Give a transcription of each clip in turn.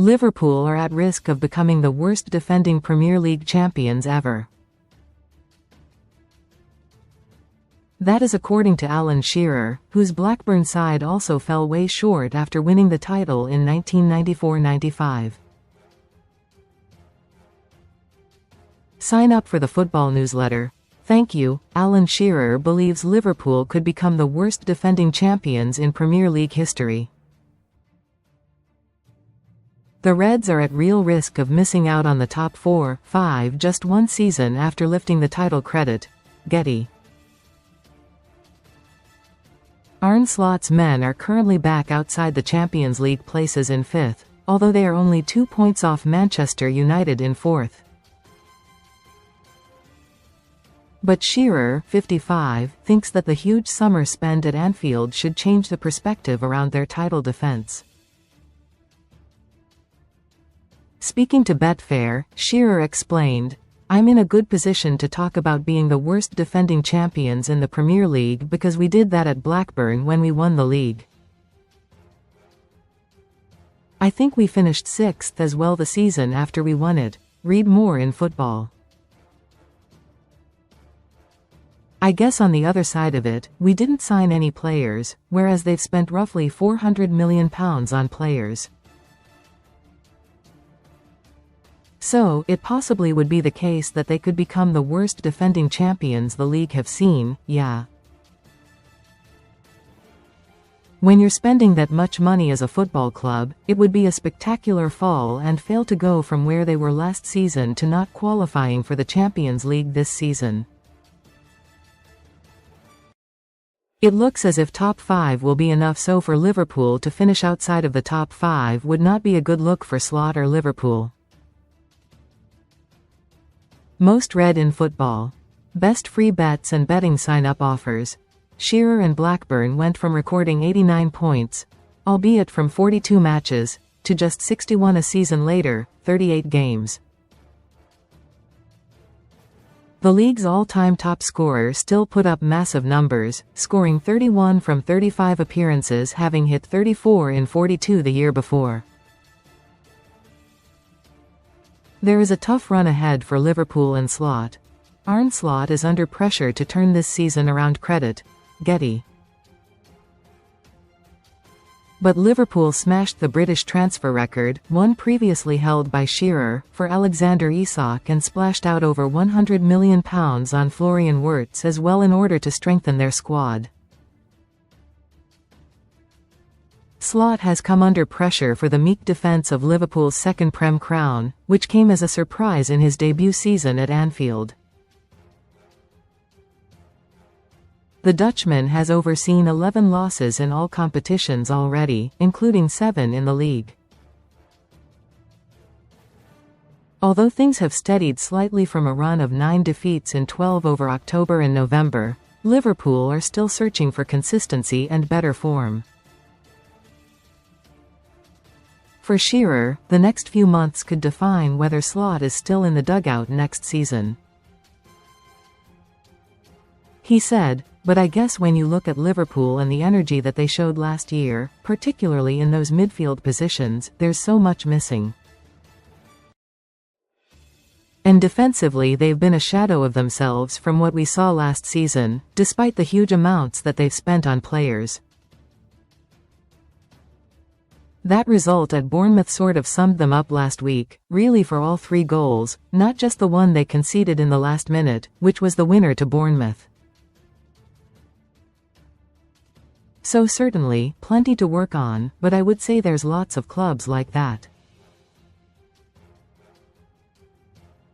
Liverpool are at risk of becoming the worst defending Premier League champions ever. That is according to Alan Shearer, whose Blackburn side also fell way short after winning the title in 1994-95. Sign up for the football newsletter. Thank you. Alan Shearer believes Liverpool could become the worst defending champions in Premier League history. The Reds are at real risk of missing out on the top 4-5 just one season after lifting the titleCredit. Getty. Arne Slot's men are currently back outside the Champions League places in 5th, although they are only 2 points off Manchester United in 4th. But Shearer, 55, thinks that the huge summer spent at Anfield should change the perspective around their title defence. Speaking to Betfair, Shearer explained, "I'm in a good position to talk about being the worst defending champions in the Premier League because we did that at Blackburn when we won the league. I think we finished 6th as well the season after we won it. Read more in football. I guess on the other side of it, we didn't sign any players, whereas they've spent roughly £400 million on players. So, it possibly would be the case that they could become the worst defending champions the league have seen, yeah. When you're spending that much money as a football club, it would be a spectacular fall and fail to go from where they were last season to not qualifying for the Champions League this season. It looks as if top 5 will be enough, so for Liverpool to finish outside of the top 5 would not be a good look for Slot or Liverpool." Most read in football. Best free bets and betting sign-up offers. Shearer and Blackburn went from recording 89 points, albeit from 42 matches, to just 61 a season later, 38 games. The league's all-time top scorer still put up massive numbers, scoring 31 from 35 appearances, having hit 34 in 42 the year before. There is a tough run ahead for Liverpool and Slot. Arne Slot is under pressure to turn this season around. Credit. Getty. But Liverpool smashed the British transfer record, one previously held by Shearer, for Alexander Isak and splashed out over £100 million on Florian Wirtz as well in order to strengthen their squad. Slot has come under pressure for the meek defence of Liverpool's second Prem crown, which came as a surprise in his debut season at Anfield. The Dutchman has overseen 11 losses in all competitions already, including 7 in the league. Although things have steadied slightly from a run of 9 defeats in 12 over October and November, Liverpool are still searching for consistency and better form. For Shearer, the next few months could define whether Slot is still in the dugout next season. He said, "But I guess when you look at Liverpool and the energy that they showed last year, particularly in those midfield positions, there's so much missing. And defensively they've been a shadow of themselves from what we saw last season, despite the huge amounts that they've spent on players. That result at Bournemouth sort of summed them up last week, really, for all 3 goals, not just the one they conceded in the last minute, which was the winner to Bournemouth. So certainly, plenty to work on, but I would say there's lots of clubs like that.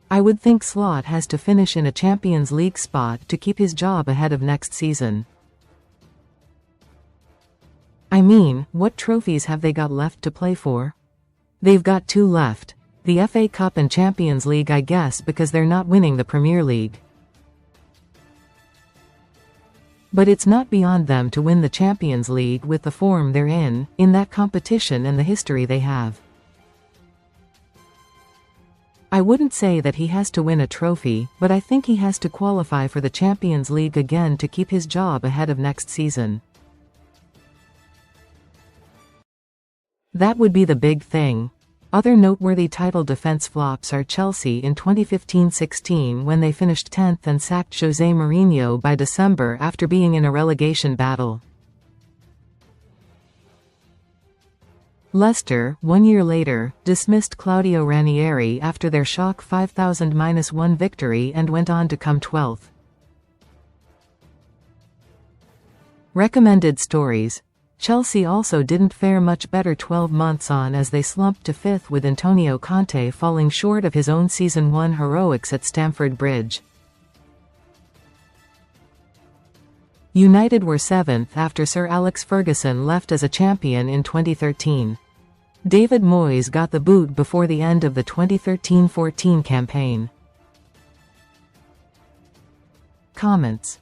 I would think Slot has to finish in a Champions League spot to keep his job ahead of next season. I mean, what trophies have they got left to play for? They've got 2 left. The FA Cup and Champions League, I guess, because they're not winning the Premier League. But it's not beyond them to win the Champions League with the form they're in that competition and the history they have. I wouldn't say that he has to win a trophy, but I think he has to qualify for the Champions League again to keep his job ahead of next season. That would be the big thing. Other noteworthy title defense flops are Chelsea in 2015-16 when they finished 10th and sacked José Mourinho by December after being in a relegation battle. Leicester, 1 year later, dismissed Claudio Ranieri after their shock 5,000-1 victory and went on to come 12th. Recommended stories. Chelsea also didn't fare much better 12 months on as they slumped to 5th with Antonio Conte falling short of his own Season 1 heroics at Stamford Bridge. United were 7th after Sir Alex Ferguson left as a champion in 2013. David Moyes got the boot before the end of the 2013-14 campaign. Comments.